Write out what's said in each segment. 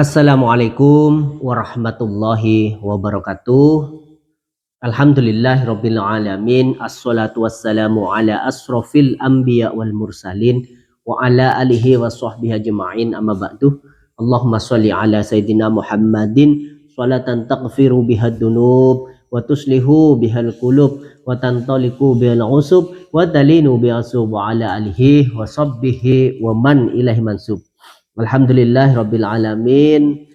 Assalamualaikum warahmatullahi wabarakatuh. Alhamdulillahirabbil alamin. Assalatu wassalamu ala asrofil anbiya wal mursalin wa ala alihi wa sahbihi ajma'in, amma ba'du. Allahumma sholli ala sayyidina Muhammadin sholatan taghfiru biha dunub wa tuslihu bihal qulub wa tantaliku bihal usub wa talinu bi'asub wa ala alihi wa sahbihi wa man ilahi mansub. Alhamdulillahirabbil alamin.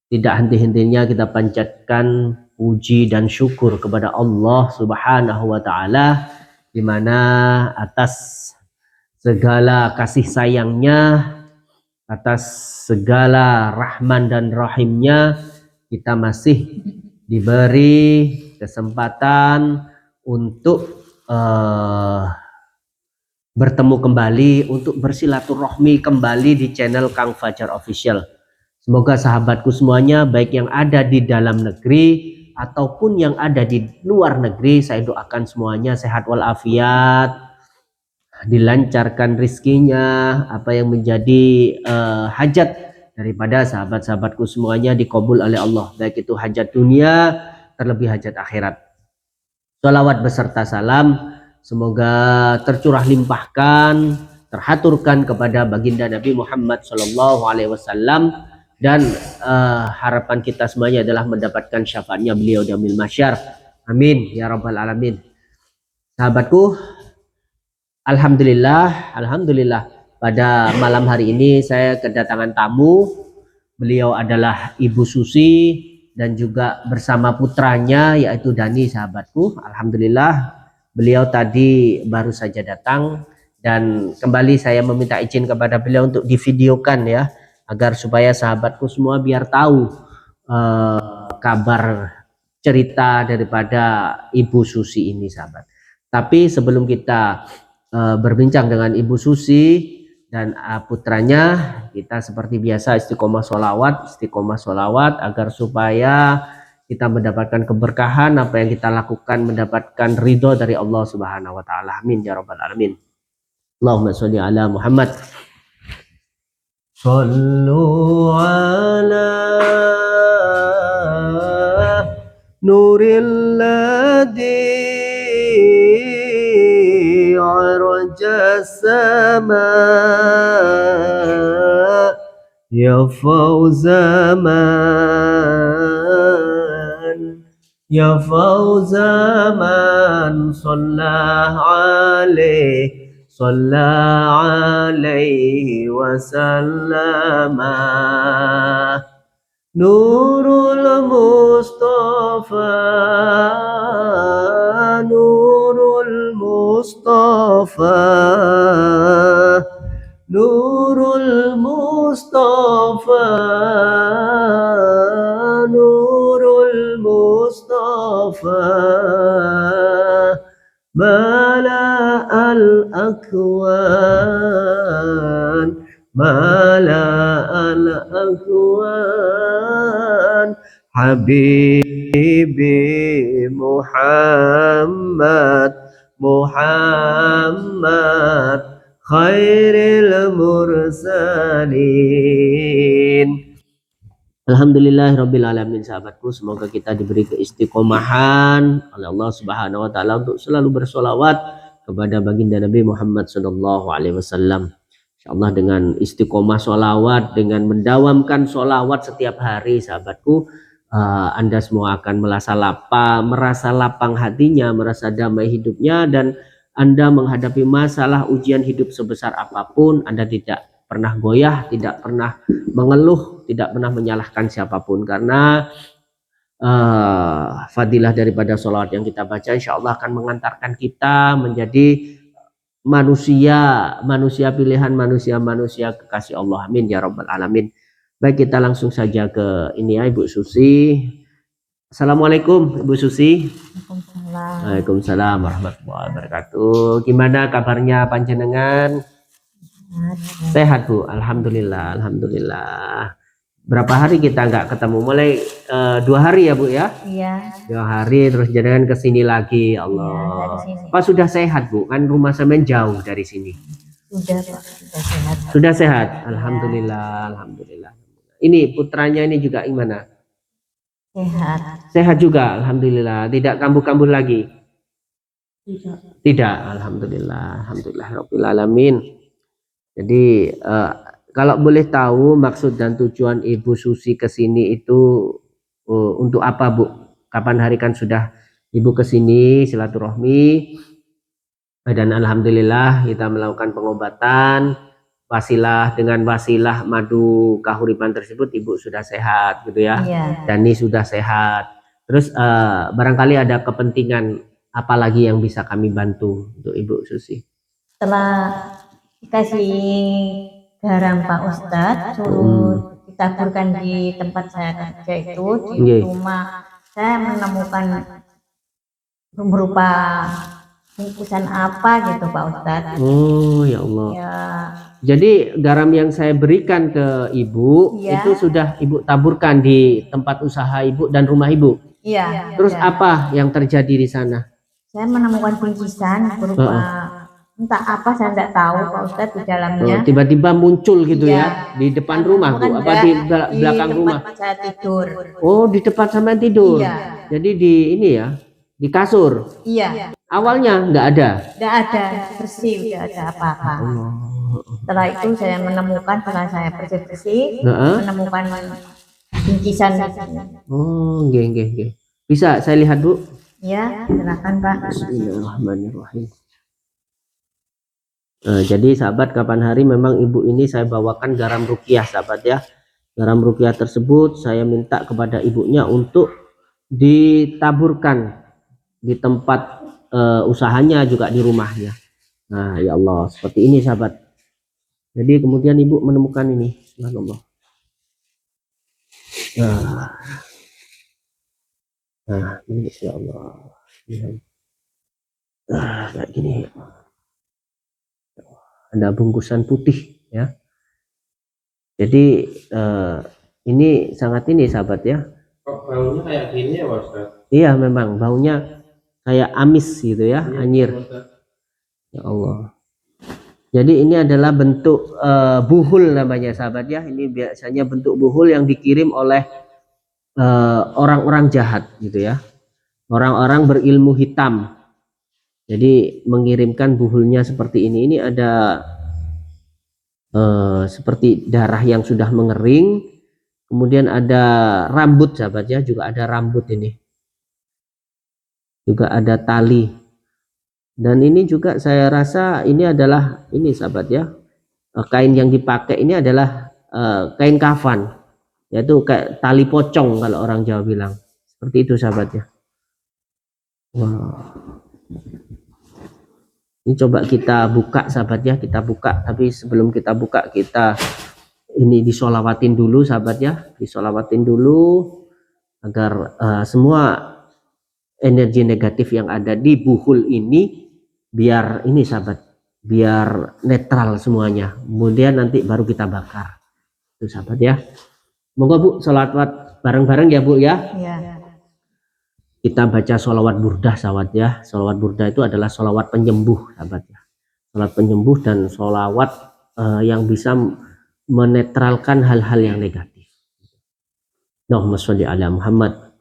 Tidak henti-hentinya kita panjatkan puji dan syukur kepada Allah Subhanahu wa taala, di mana atas segala kasih sayangnya, atas segala rahman dan rahimnya, kita masih diberi kesempatan untuk bertemu kembali, untuk bersilaturahmi kembali di channel Kang Fajar Official. Semoga sahabatku semuanya, baik yang ada di dalam negeri ataupun yang ada di luar negeri, saya doakan semuanya sehat walafiat, dilancarkan rizkinya, apa yang menjadi hajat daripada sahabat-sahabatku semuanya dikabul oleh Allah, baik itu hajat dunia terlebih hajat akhirat. Sholawat beserta salam semoga tercurah limpahkan, terhaturkan kepada baginda Nabi Muhammad SAW, dan harapan kita semuanya adalah mendapatkan syafaatnya beliau di yaumil mahsyar. Amin ya rabbal alamin. Sahabatku, alhamdulillah pada malam hari ini saya kedatangan tamu. Beliau adalah Ibu Susi dan juga bersama putranya yaitu Dani, sahabatku. Alhamdulillah beliau tadi baru saja datang, dan kembali saya meminta izin kepada beliau untuk divideokan ya, agar supaya sahabatku semua biar tahu kabar cerita daripada Ibu Susi ini, sahabat. Tapi sebelum kita berbincang dengan Ibu Susi dan putranya, kita seperti biasa istiqomah sholawat agar supaya kita mendapatkan keberkahan, apa yang kita lakukan mendapatkan ridho dari Allah Subhanahu wa taala. Amin ya rabbal alamin. Allahumma sholli ala Muhammad. Shallu ala nuril ladzi arja sama ya fawzaman ya fawzaman alaihi wasallama nurul mustafa nurul mustafa nurul mustafa nurul mustafa mala al akwan habibi Muhammad khairil mursalin. Alhamdulillahirabbil alamin, sahabatku, semoga kita diberi keistiqomahan oleh Allah Subhanahu wa taala untuk selalu bersolawat kepada baginda Nabi Muhammad sallallahu alaihi wasallam. Insyaallah dengan istiqomah solawat, dengan mendawamkan solawat setiap hari, sahabatku, Anda semua akan merasa lapang hatinya, merasa damai hidupnya, dan Anda menghadapi masalah ujian hidup sebesar apapun, Anda tidak pernah goyah, tidak pernah mengeluh, tidak pernah menyalahkan siapapun, karena fadilah daripada sholawat yang kita baca insya Allah akan mengantarkan kita menjadi manusia pilihan, manusia kekasih Allah. Amin ya rabbal alamin. Baik, kita langsung saja ke ini ya, Ibu Susi. Assalamualaikum Ibu Susi. Waalaikumsalam warahmatullahi wabarakatuh. Gimana kabarnya panjenengan? Sehat Bu, alhamdulillah. Berapa hari kita nggak ketemu? Mulai 2 hari ya Bu ya? Iya. 2 hari terus jangan kesini lagi, Allah. Iya, Pak sudah sehat Bu? Kan rumah sampean jauh dari sini. Sudah Pak, sudah sehat. Sudah sehat, alhamdulillah. ini putranya ini juga gimana? Sehat. Sehat juga, alhamdulillah. Tidak kambuh-kambuh lagi? Tidak, alhamdulillah. Alhamdulillah alamin. Jadi kalau boleh tahu maksud dan tujuan Ibu Susi ke sini itu untuk apa, Bu? Kapan hari kan sudah Ibu ke sini silaturahmi dan alhamdulillah kita melakukan pengobatan dengan wasilah madu kahuripan tersebut Ibu sudah sehat gitu ya. Iya. Dani sudah sehat. Terus barangkali ada kepentingan apa lagi yang bisa kami bantu untuk Ibu Susi? Setelah dikasih garam Pak Ustadz, suruh ditaburkan di tempat saya kerja itu, di rumah saya menemukan berupa bungkusan apa gitu Pak Ustadz. Oh ya Allah. Ya. Jadi garam yang saya berikan ke Ibu itu sudah Ibu taburkan di tempat usaha Ibu dan rumah Ibu. Iya. Terus apa yang terjadi di sana? Saya menemukan bingkisan berupa entah apa saya tidak tahu Pak Ustadz di dalamnya. Tiba-tiba muncul gitu ya di depan rumah Bu? Apa di belakang rumah? Tempat saya tidur. Oh di tempat sama tidur. Iya. Jadi di ini ya di kasur. Iya. Awalnya nggak ada. Nggak ada, bersih, nggak ada apa-apa. Setelah itu saya menemukan, setelah saya bersih-bersih, menemukan bingkisan. Oh, nggih. Bisa saya lihat Bu? Ya, silakan Pak. Bismillahirrahmanirrahim. Jadi sahabat, kapan hari memang Ibu ini saya bawakan garam ruqyah sahabat ya. Garam ruqyah tersebut saya minta kepada ibunya untuk ditaburkan di tempat usahanya juga di rumahnya. Nah ya Allah, seperti ini sahabat. Jadi kemudian Ibu menemukan ini. Subhanallah. Nah ini ya Allah. Kayak gini. Ada bungkusan putih ya. Jadi ini sangat ini sahabat ya. Kok baunya kayak gini ya Ustaz? Iya memang baunya kayak amis gitu ya, anyir. Ya Allah. Jadi ini adalah bentuk buhul namanya sahabat ya. Ini biasanya bentuk buhul yang dikirim oleh orang-orang jahat gitu ya. Orang-orang berilmu hitam. Jadi mengirimkan buhulnya seperti ini. Ini ada seperti darah yang sudah mengering. Kemudian ada rambut sahabat ya. Juga ada rambut ini. Juga ada tali. Dan ini juga saya rasa ini adalah ini sahabat ya. Kain yang dipakai ini adalah kain kafan. Yaitu kayak tali pocong kalau orang Jawa bilang. Seperti itu sahabat ya. Wow. Ini coba kita buka sahabat ya, kita buka. Tapi sebelum kita buka kita ini disolawatin dulu sahabat ya, disolawatin dulu agar semua energi negatif yang ada di buhul ini biar ini sahabat, biar netral semuanya. Kemudian nanti baru kita bakar. Itu sahabat ya. Monggo Bu, sholawat bareng-bareng ya Bu ya. Iya. Kita baca sholawat burdah sahabat ya. Sholawat burdah itu adalah sholawat penyembuh sahabat ya. Sholawat penyembuh dan sholawat yang bisa menetralkan hal-hal yang negatif. Allahumma sholli ala Muhammad.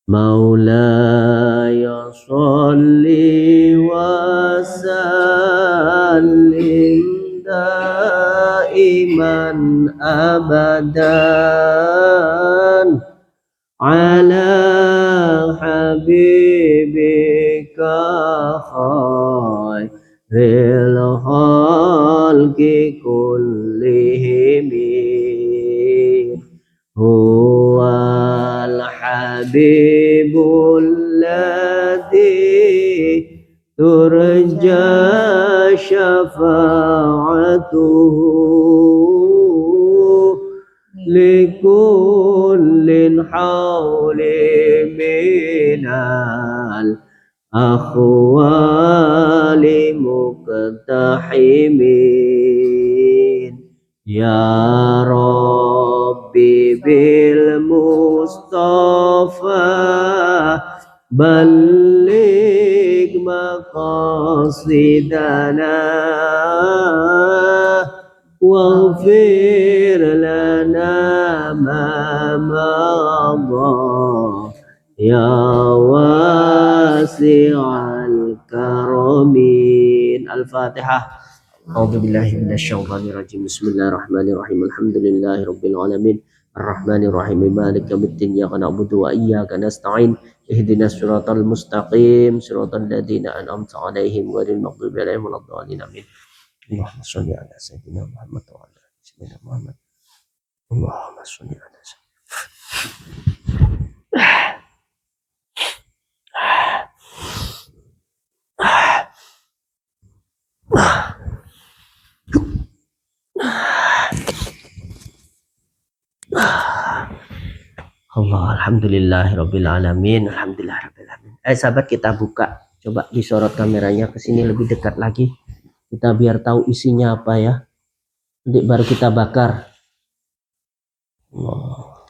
Maulaya sholli wa sallim daiman abadan ala habibika khairil khalqi kullihim huwal habibul ladzi turja syafa'atuhu likullin hawli minal akhwali muqtahimin ya Rabbi bil Mustafa balligh maqasidana واغفر لنا ما مضى يا واسع الكرم. الفاتحة. أعوذ بالله من الشيطان الرجيم. بسم الله الرحمن الرحيم. الحمد لله رب العالمين الرحمن الرحيم مالك يوم الدين إياك نعبد وإياك نستعين اهدنا الصراط المستقيم صراط الذين أنعمت عليهم غير المغضوب عليهم ولا الضالين آمين. اللهم صل على سيدنا محمد وعلى آل سيدنا محمد. اللهم صل على سيدنا Allah. Alhamdulillahirabbil alamin. Alhamdulillahirabbil alamin. Sahabat, kita buka, coba disorot kameranya ke sini lebih dekat lagi, kita biar tahu isinya apa ya, nanti baru kita bakar. Allah.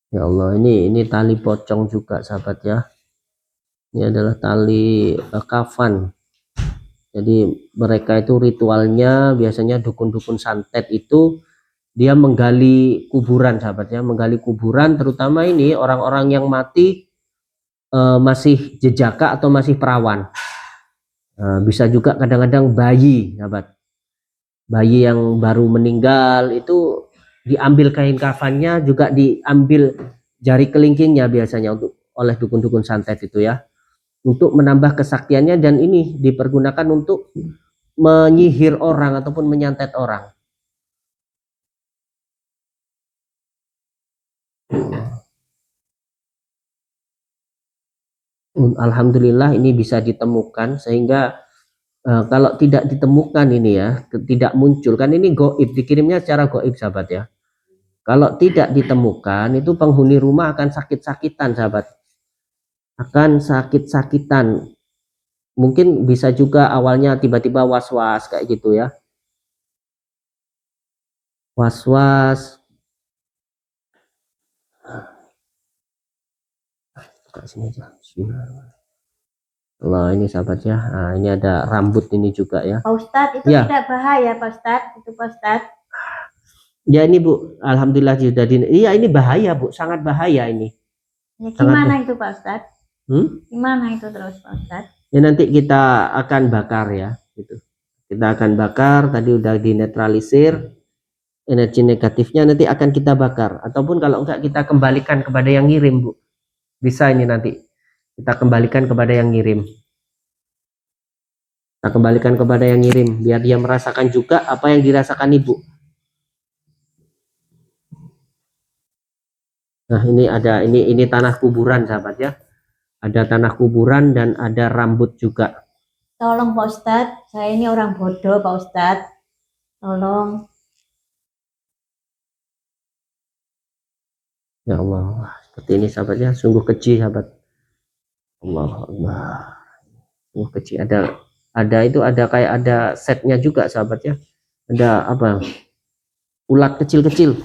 Ya Allah, ini tali pocong juga sahabat ya. Ini adalah tali kafan. Jadi mereka itu ritualnya biasanya dukun-dukun santet itu dia menggali kuburan sahabat ya, menggali kuburan, terutama ini orang-orang yang mati masih jejaka atau masih perawan. Bisa juga kadang-kadang bayi sahabat, bayi yang baru meninggal itu diambil kain kafannya, juga diambil jari kelingkingnya biasanya untuk oleh dukun-dukun santet itu ya, untuk menambah kesaktiannya, dan ini dipergunakan untuk menyihir orang ataupun menyantet orang. Alhamdulillah ini bisa ditemukan, sehingga kalau tidak ditemukan ini ya, tidak muncul, kan ini goib, dikirimnya secara goib sahabat ya. Kalau tidak ditemukan itu penghuni rumah akan sakit-sakitan sahabat, akan sakit-sakitan. Mungkin bisa juga awalnya tiba-tiba was-was kayak gitu ya, was-was. Sini aja. Nah, ini sahabat ya. Nah, ini ada rambut ini juga ya. Pak Ustadz, itu Ya. tidak bahaya Pak Ustadz? Itu Pak Ustadz. Ya ini Bu, alhamdulillah sudah iya ini bahaya Bu, sangat bahaya ini. Ya, gimana itu Pak Ustadz? Gimana itu terus Pak Ustadz? Ya nanti kita akan bakar ya, gitu. Kita akan bakar, tadi udah dinetralisir energi negatifnya, nanti akan kita bakar, ataupun kalau enggak kita kembalikan kepada yang ngirim Bu. Bisa ini nanti kita kembalikan kepada yang ngirim. Kita kembalikan kepada yang ngirim biar dia merasakan juga apa yang dirasakan Ibu. Nah, ini ada ini tanah kuburan sahabat ya. Ada tanah kuburan dan ada rambut juga. Tolong Pak Ustadz, saya ini orang bodoh Pak Ustadz. Tolong. Ya Allah, seperti ini sahabat ya, sungguh keji sahabat. Allah Allah. Sungguh keji. Ada itu ada kayak ada setnya juga sahabat ya. Ada apa? Ulat kecil-kecil.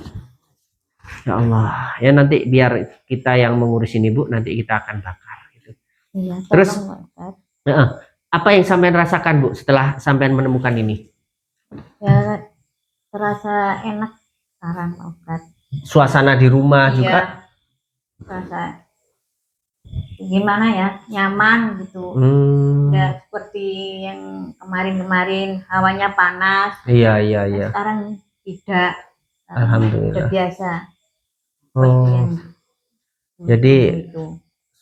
Ya Allah, ya nanti biar kita yang mengurus ini Bu, nanti kita akan bakar gitu. Iya, Terus Pak Ustadz. apa yang sampean rasakan Bu setelah sampean menemukan ini? Ya, terasa enak sekarang Pak Ustadz. Suasana di rumah juga? Terasa gimana ya, nyaman gitu. Nggak seperti yang kemarin-kemarin hawanya panas. Iya. Sekarang tidak. Alhamdulillah. Sudah biasa. Jadi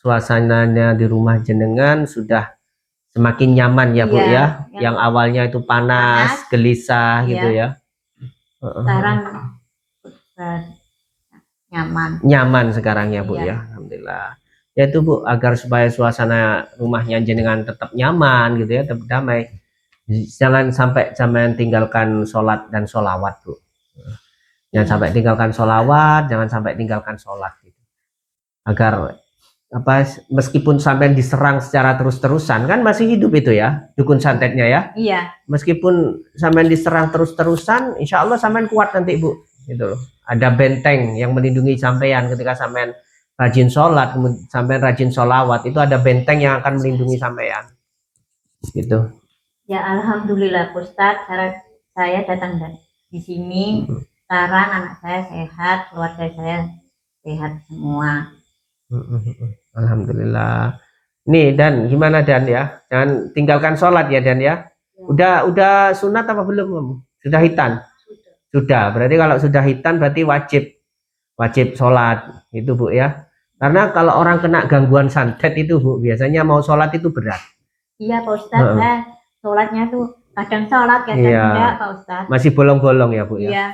suasananya di rumah jenengan sudah semakin nyaman ya Bu ya. Yang awalnya itu panas, gelisah gitu ya. Sekarang nyaman sekarang ya Bu ya. Alhamdulillah. Ya itu Bu, agar supaya suasana rumahnya jenengan tetap nyaman gitu ya, tetap damai. Jangan sampai jangan tinggalkan sholat dan sholawat Bu. Jangan sampai tinggalkan sholawat, jangan sampai tinggalkan sholat gitu. Agar apa, meskipun sampai diserang secara terus-terusan, kan masih hidup itu ya dukun santetnya ya. Iya. Meskipun sampai diserang terus-terusan, insya Allah sampai kuat nanti Bu gitu loh. ada benteng yang melindungi sampean ketika sampean rajin sholat, kemudian sampean rajin sholawat, itu ada benteng yang akan melindungi sampean. Gitu. Ya alhamdulillah Ustadz, saya datang di sini, sekarang anak saya sehat, keluarga saya sehat semua. Alhamdulillah. Nih Dan, gimana Dan ya? Jangan tinggalkan sholat ya Dan ya. Udah sunat apa belum kamu? Sudah hitan? Sudah. Berarti kalau sudah hitan berarti wajib sholat itu Bu ya. Karena kalau orang kena gangguan santet itu Bu, biasanya mau sholat itu berat. Iya Pak Ustadz, saya sholatnya tuh kadang sholat, kadang enggak Pak Ustadz. Masih bolong-bolong ya Bu ya? Iya.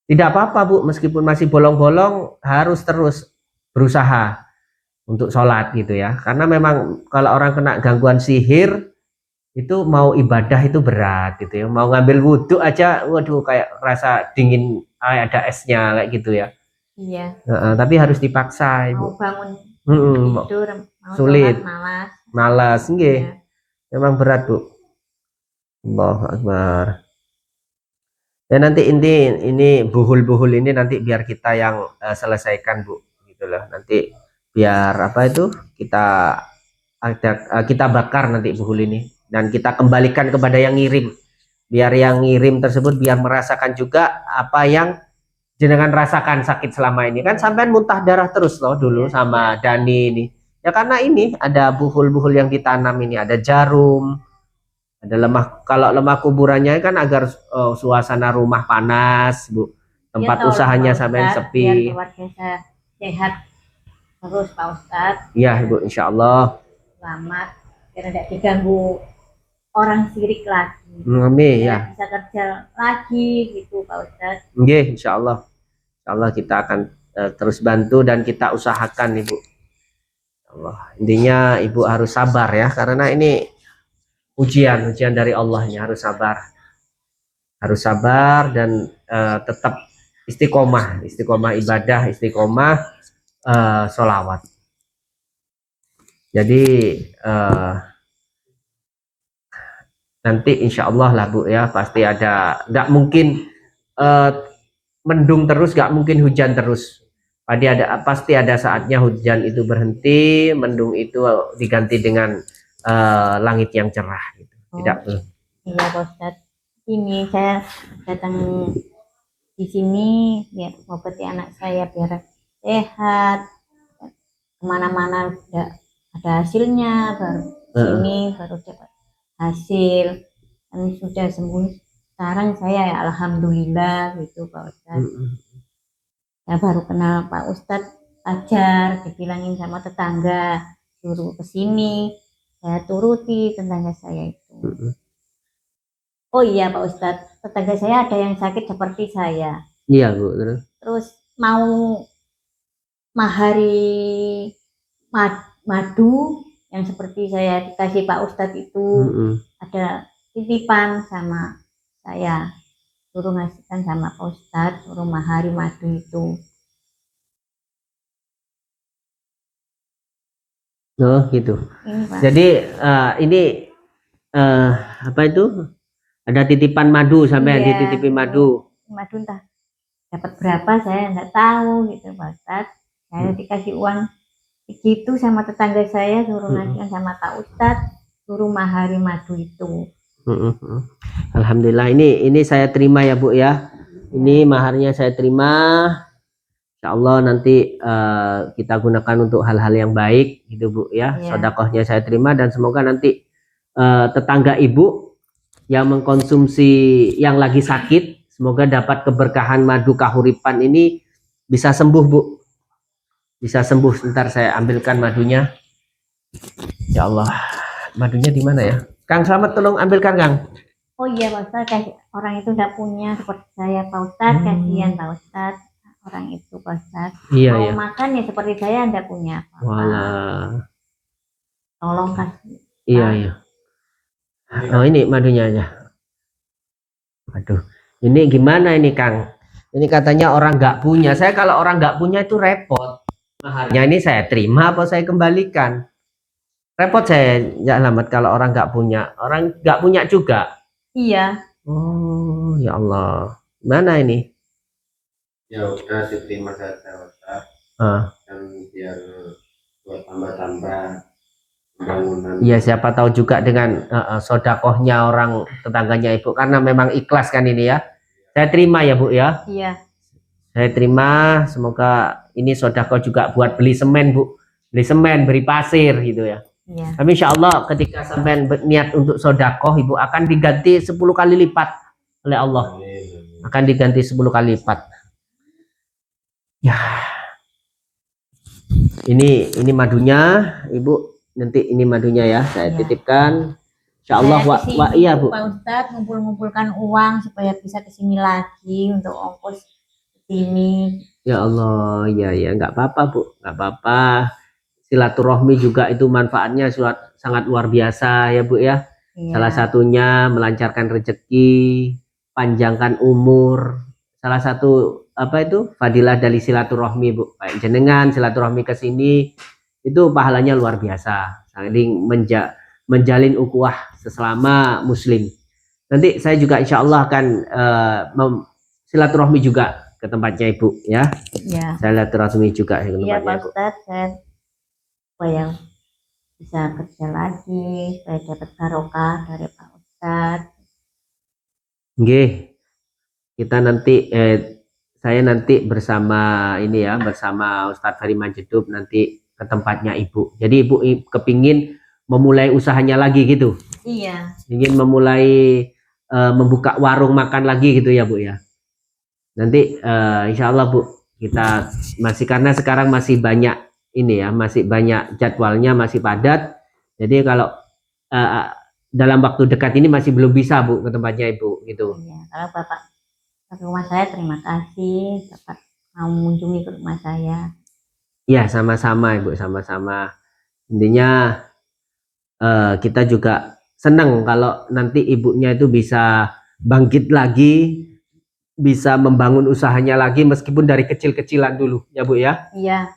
Tidak apa-apa Bu, meskipun masih bolong-bolong harus terus berusaha untuk sholat gitu ya. Karena memang kalau orang kena gangguan sihir itu mau ibadah itu berat gitu ya. Mau ngambil wudhu aja, waduh kayak rasa dingin, ada esnya kayak gitu ya. Iya. Tapi harus dipaksa Ibu. Mau bangun tidur, mau sulit, sholat, malas, nggih. Iya. Memang berat Bu. Allahu Akbar. Ya nanti ini buhul-buhul ini nanti biar kita yang selesaikan Bu, gitu loh. Nanti biar apa itu kita bakar nanti buhul ini dan kita kembalikan kepada yang ngirim. Biar yang ngirim tersebut biar merasakan juga apa yang jenengan rasakan sakit selama ini. Kan sampean muntah darah terus loh dulu sama Dani ini. Ya karena ini ada buhul-buhul yang ditanam ini, ada jarum, ada lemah. Kalau lemah kuburannya kan agar suasana rumah panas, Bu. Tempat Ya, usahanya Pak sampean Ustadz, sepi. biar keluarga saya sehat terus Pak Ustadz. Iya Ibu, insya Allah. Selamat, biar tidak diganggu orang sirik lagi. Amin ya. Bisa kerja lagi gitu Pak Ustadz. Nggih, insya Allah. Insya Allah kita akan terus bantu dan kita usahakan Ibu. Allah. Intinya Ibu harus sabar ya, karena ini ujian dari Allah, ini harus sabar dan tetap istiqomah ibadah, istiqomah sholawat. Jadi nanti insya Allah lah Bu ya, pasti ada, nggak mungkin mendung terus, nggak mungkin hujan terus. Pasti ada saatnya hujan itu berhenti, mendung itu diganti dengan langit yang cerah gitu. Tidak perlu. Iya Pak Ustadz. Ini saya datang di sini ya ngobati anak saya biar sehat. Kemana-mana udah ada hasilnya, baru sini baru dapat hasil. Dan sudah sembuh. Sekarang saya ya alhamdulillah gitu Pak Ustadz. Saya baru kenal Pak Ustadz, ajar, dibilangin sama tetangga, suruh ke sini, saya turuti tetangga saya itu. Oh iya Pak Ustadz, tetangga saya ada yang sakit seperti saya. Iya Bu. Terus mau mahari madu yang seperti saya dikasih Pak Ustadz itu, ada titipan sama saya. Suruh ngasihkan sama Pak Ustadz, suruh mahari madu itu. Oh gitu. Jadi ini apa itu? Ada titipan madu sampai dititipin madu. Madu entah dapat berapa saya nggak tahu gitu Pak Ustadz. Saya dikasih uang begitu sama tetangga saya, suruh ngasihkan sama Pak Ustadz, suruh mahari madu itu. Alhamdulillah, ini saya terima ya Bu ya. Ini maharnya saya terima. Insya Allah nanti kita gunakan untuk hal-hal yang baik gitu Bu ya. Sedekahnya saya terima dan semoga nanti tetangga Ibu yang mengkonsumsi yang lagi sakit, semoga dapat keberkahan madu kahuripan ini, bisa sembuh Bu. Bisa sembuh. Sebentar saya ambilkan madunya. Ya Allah, madunya di mana ya? Kang Slamet tolong ambilkan Kang. Oh iya Pak Ustadz, orang itu nggak punya seperti saya Pak Ustadz, kasihan Pak Ustadz, orang itu Pak Ustadz. Iya, mau makan ya seperti saya nggak punya apa-apa. Walah. Tolong kasih. Iya. Oh ini madunya aja. Aduh, ini gimana ini Kang? Ini katanya orang nggak punya. Saya kalau orang nggak punya itu repot. Maharnya ini saya terima apa saya kembalikan? Repot saya ya alamat kalau orang nggak punya. Orang nggak punya juga. Iya. Oh ya Allah, mana ini? Ya udah diterima saja Ustaz. Ah. Dan biar buat tambah-tambah pembangunan. Iya, siapa tahu juga dengan sodakohnya orang tetangganya Ibu, karena memang ikhlas kan ini ya. Saya terima ya Bu ya. Iya, Saya terima, semoga ini sodakoh juga buat beli semen Bu. Beli semen, beri pasir gitu ya. iya, Tapi insya Allah ketika sampai berniat untuk sodakoh, Ibu akan diganti 10 kali lipat oleh Allah. Amin. Akan diganti 10 kali lipat. Ya, ini madunya, Ibu. Nanti ini madunya ya, saya Iya. titipkan. Insya Allah, saya kesini iya Bu. Pak Ustadz ngumpulkan uang supaya bisa kesini lagi untuk ongkos kesini. Ya Allah, ya nggak apa-apa Bu, nggak apa-apa. Silaturahmi juga itu manfaatnya sangat luar biasa ya Bu ya. Iya. Salah satunya melancarkan rezeki, panjangkan umur. Salah satu apa itu fadilah dari silaturahmi Bu. Kayak jenengan silaturahmi ke sini itu pahalanya luar biasa. Saling menjalin ukhuwah sesama muslim. Nanti saya juga insya Allah akan silaturahmi juga ke tempatnya Ibu ya. Iya. Saya silaturahmi juga ke Iya tempatnya Pak Ibu. Ustadz, saya supaya bisa kerja lagi, supaya dapat barokah dari Pak Ustadz. Nggih. Kita nanti saya nanti bersama ini ya, bersama Ustadz Ferry Manjedub nanti ke tempatnya Ibu. Jadi Ibu kepingin memulai usahanya lagi gitu. Iya. Ingin memulai membuka warung makan lagi gitu ya Bu ya. Nanti insya Allah Bu, kita masih, karena sekarang masih banyak ini ya, masih banyak jadwalnya, masih padat. Jadi kalau dalam waktu dekat ini masih belum bisa Bu ke tempatnya Ibu gitu. Iya, kalau Bapak ke rumah saya terima kasih Bapak mau mengunjungi ke rumah saya. Ya sama-sama Ibu, sama-sama. Intinya kita juga senang kalau nanti ibunya itu bisa bangkit lagi, bisa membangun usahanya lagi meskipun dari kecil-kecilan dulu ya Bu ya. Iya.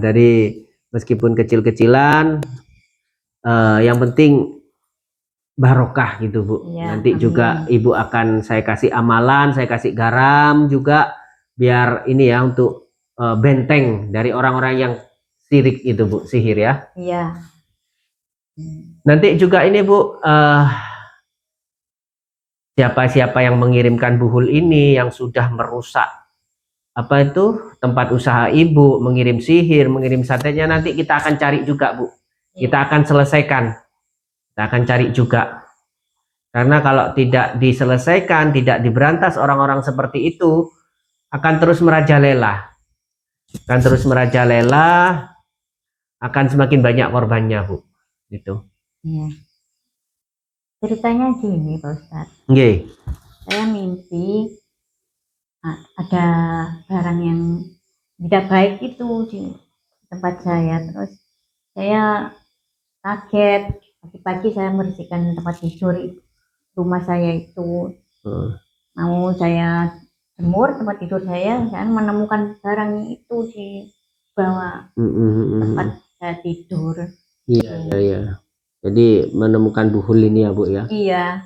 Dari meskipun kecil-kecilan, yang penting barokah gitu Bu. Iya, Nanti amin. juga Ibu akan saya kasih amalan, saya kasih garam juga biar ini ya untuk benteng dari orang-orang yang sirik itu Bu, sihir ya. Iya. Nanti juga ini Bu, siapa-siapa yang mengirimkan buhul ini yang sudah merusak apa itu tempat usaha Ibu, mengirim sihir, mengirim santetnya, nanti kita akan cari juga Bu. Kita akan selesaikan. Kita akan cari juga. Karena kalau tidak diselesaikan, tidak diberantas orang-orang seperti itu, akan terus merajalela. Akan terus merajalela, akan semakin banyak korbannya Bu. Gitu. Iya. Ceritanya gini Pak Ustadz. Nggih. Saya mimpi ada barang yang tidak baik itu di tempat saya. Terus saya kaget. Pagi-pagi saya membersihkan tempat tidur rumah saya itu. Mau saya jemur tempat tidur saya menemukan barang itu di bawah tempat saya tidur. Iya. Jadi menemukan buhul ini ya Bu ya. Iya.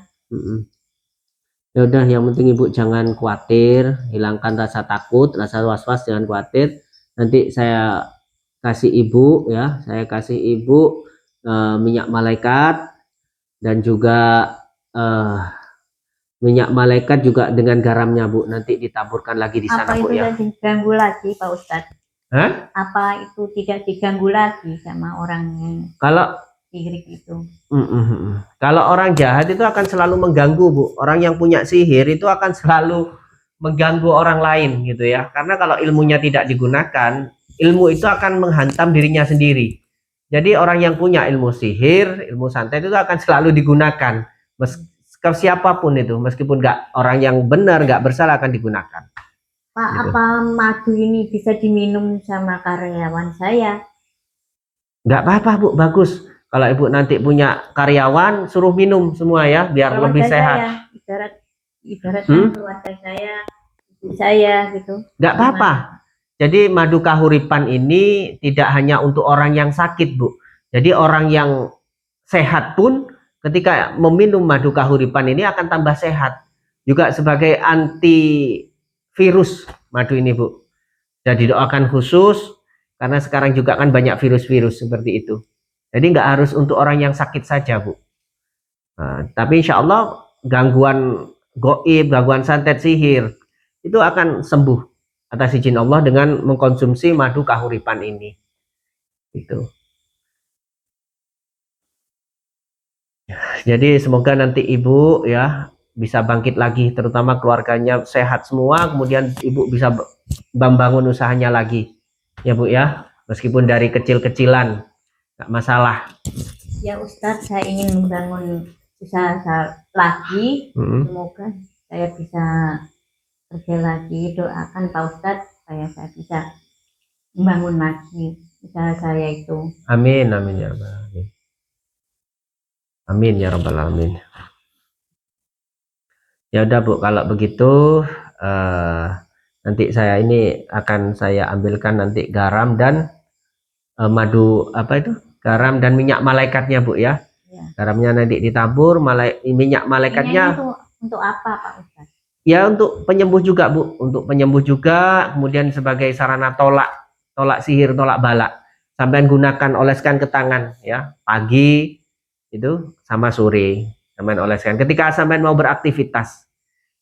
Ya udah, yang penting Ibu jangan khawatir, hilangkan rasa takut, rasa was-was, jangan khawatir. Nanti saya kasih Ibu ya, saya kasih Ibu minyak malaikat dan juga minyak malaikat juga dengan garamnya Bu, nanti ditaburkan lagi di sana Bu ya. Apa itu tidak diganggu lagi Pak Ustadz? Hah? Apa itu tidak diganggu lagi sama orang yang kalau sirik itu? Kalau orang jahat itu akan selalu mengganggu Bu. Orang yang punya sihir itu akan selalu mengganggu orang lain gitu ya. Karena kalau ilmunya tidak digunakan, ilmu itu akan menghantam dirinya sendiri. Jadi orang yang punya ilmu sihir, ilmu santet itu akan selalu digunakan. Ke siapapun itu, meskipun orang yang benar, nggak bersalah akan digunakan. Pak, Gitu. apa madu ini bisa diminum sama karyawan saya? Nggak apa-apa Bu, bagus. Kalau Ibu nanti punya karyawan, suruh minum semua ya, biar Keluarga lebih sehat. Saya, ibaratnya keluarga saya, ibu saya gitu. Nggak apa-apa. Jadi madu kahuripan ini tidak hanya untuk orang yang sakit Bu. Jadi orang yang sehat pun ketika meminum madu kahuripan ini akan tambah sehat. Juga sebagai anti virus madu ini Bu. Sudah didoakan khusus karena sekarang juga kan banyak virus-virus seperti itu. Jadi nggak harus untuk orang yang sakit saja Bu. Nah, tapi insya Allah gangguan goib, gangguan santet sihir itu akan sembuh atas izin Allah dengan mengkonsumsi madu kahuripan ini. Itu. Jadi semoga nanti Ibu ya bisa bangkit lagi, terutama keluarganya sehat semua, kemudian Ibu bisa membangun usahanya lagi. Ya Bu ya, meskipun dari kecil-kecilan, nggak masalah. Ya Ustadz, saya ingin membangun usaha lagi. Semoga saya bisa kerja lagi. Doakan Pak Ustadz supaya saya bisa membangun lagi usaha saya itu. Amin, amin ya Rabbal alamin. Amin ya Rabbal alamin. Ya udah Bu, kalau begitu nanti saya ini akan saya ambilkan nanti garam dan madu apa itu? Garam dan minyak malaikatnya Bu ya. Ya. Garamnya nanti ditabur, minyak malaikatnya untuk apa Pak Ustadz? Ya untuk penyembuh juga Bu, untuk penyembuh juga, kemudian sebagai sarana tolak sihir, tolak bala. Sampai gunakan, oleskan ke tangan ya, pagi itu sama sore, sampai oleskan. Ketika sampai mau beraktivitas,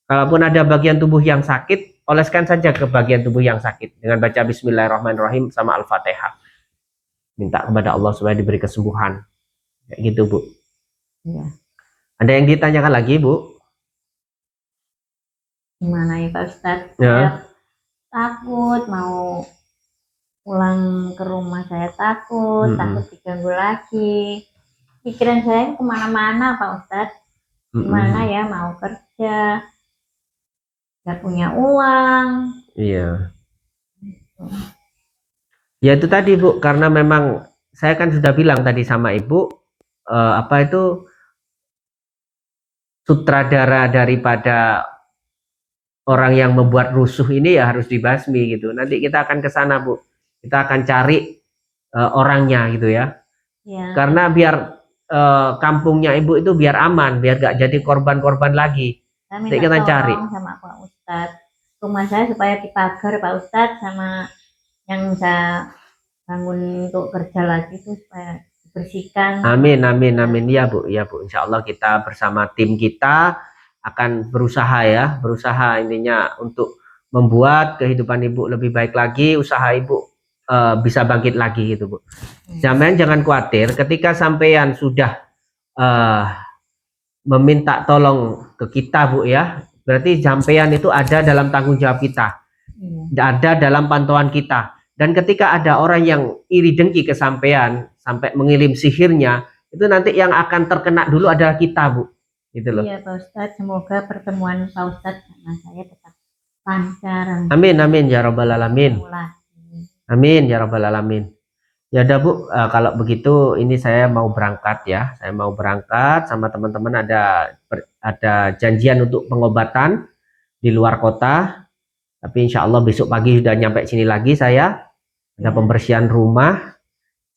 kalaupun ada bagian tubuh yang sakit, oleskan saja ke bagian tubuh yang sakit dengan baca Bismillahirrahmanirrahim sama Al-Fatihah. Minta kepada Allah supaya diberi kesembuhan. Kayak gitu Bu. Iya. Ada yang ditanyakan lagi Bu? Gimana ya Pak Ustadz? Ya. Saya takut mau pulang ke rumah, saya takut diganggu lagi. Pikiran saya kemana-mana Pak Ustadz. Gimana ya mau kerja, nggak punya uang. Iya. Ya itu tadi Bu, karena memang saya kan sudah bilang tadi sama Ibu, apa itu sutradara daripada orang yang membuat rusuh ini ya harus dibasmi gitu. Nanti kita akan ke sana Bu, kita akan cari orangnya gitu ya. Ya. Karena biar kampungnya Ibu itu biar aman, biar gak jadi korban-korban lagi. Nanti kita cari sama Pak Ustadz, rumah saya supaya dipagar Pak Ustadz, sama yang saya bangun untuk kerja lagi itu supaya dibersihkan. Amin, amin, amin. Ya Bu, ya Bu. Insya Allah kita bersama tim kita akan berusaha intinya untuk membuat kehidupan Ibu lebih baik lagi, usaha Ibu bisa bangkit lagi gitu Bu. Jangan khawatir ketika sampean sudah meminta tolong ke kita Bu ya, berarti sampean itu ada dalam tanggung jawab kita, ada dalam pantauan kita. Dan ketika ada orang yang iri dengki ke sampean sampai mengirim sihirnya, itu nanti yang akan terkena dulu adalah kita Bu, gitu loh. Iya Pak Ustadz, semoga pertemuan Pak Ustadz sama saya tetap lancar. Amin, amin ya Rabbal alamin. Amin ya Rabbal alamin. Ya udah Bu, kalau begitu ini saya mau berangkat ya. Saya mau berangkat sama teman-teman, ada janjian untuk pengobatan di luar kota. Tapi insya Allah besok pagi sudah nyampe sini lagi saya. Ada pembersihan rumah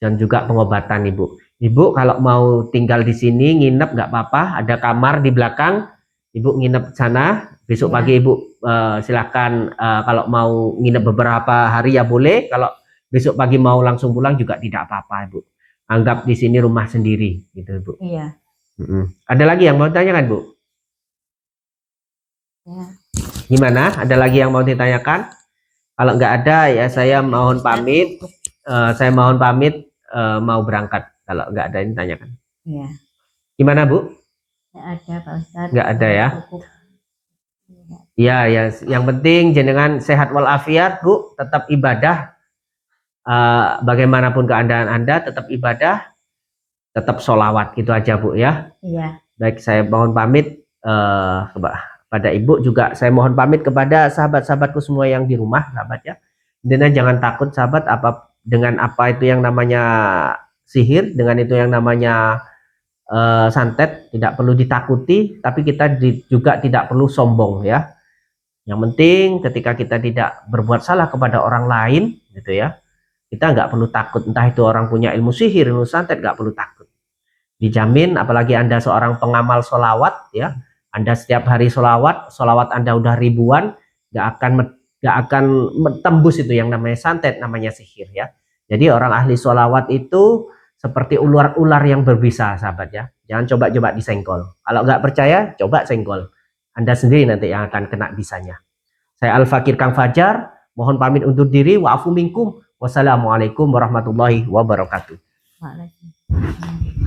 dan juga pengobatan Ibu. Ibu kalau mau tinggal di sini nginep nggak apa-apa. Ada kamar di belakang. Ibu nginep sana. Besok pagi Ibu silakan kalau mau nginep beberapa hari ya boleh. Kalau besok pagi mau langsung pulang juga tidak apa-apa Ibu. Anggap di sini rumah sendiri gitu Ibu. Iya. Ada lagi yang mau ditanyakan Bu? Ya. Gimana? Ada lagi yang mau ditanyakan? Kalau nggak ada ya saya mohon pamit. Saya mohon pamit mau berangkat. Kalau nggak ada ini tanyakan. Iya. Gimana Bu? Nggak ada Pak Ustadz. Nggak ada ya? Ya, yang penting jenengan sehat walafiat Bu, tetap ibadah. Bagaimanapun keadaan Anda tetap ibadah, tetap sholawat gitu aja Bu ya. Iya. Baik, saya mohon pamit kepada Ibu, juga saya mohon pamit kepada sahabat-sahabatku semua yang di rumah sahabat ya. Dan jangan takut sahabat dengan apa itu yang namanya sihir, dengan itu yang namanya santet, tidak perlu ditakuti, tapi kita juga tidak perlu sombong ya. Yang penting ketika kita tidak berbuat salah kepada orang lain gitu ya, kita nggak perlu takut. Entah itu orang punya ilmu sihir, ilmu santet, nggak perlu takut. Dijamin, apalagi Anda seorang pengamal sholawat ya, Anda setiap hari sholawat Anda udah ribuan, nggak akan tembus itu yang namanya santet, namanya sihir ya. Jadi orang ahli sholawat itu seperti ular-ular yang berbisa, sahabat ya. Jangan coba-coba disenggol. Kalau nggak percaya, coba senggol. Anda sendiri nanti yang akan kena bisanya. Saya Al-Fakir Kang Fajar, mohon pamit undur diri. Wa'afu minkum. Wassalamualaikum warahmatullahi wabarakatuh. Waalaikumsalam.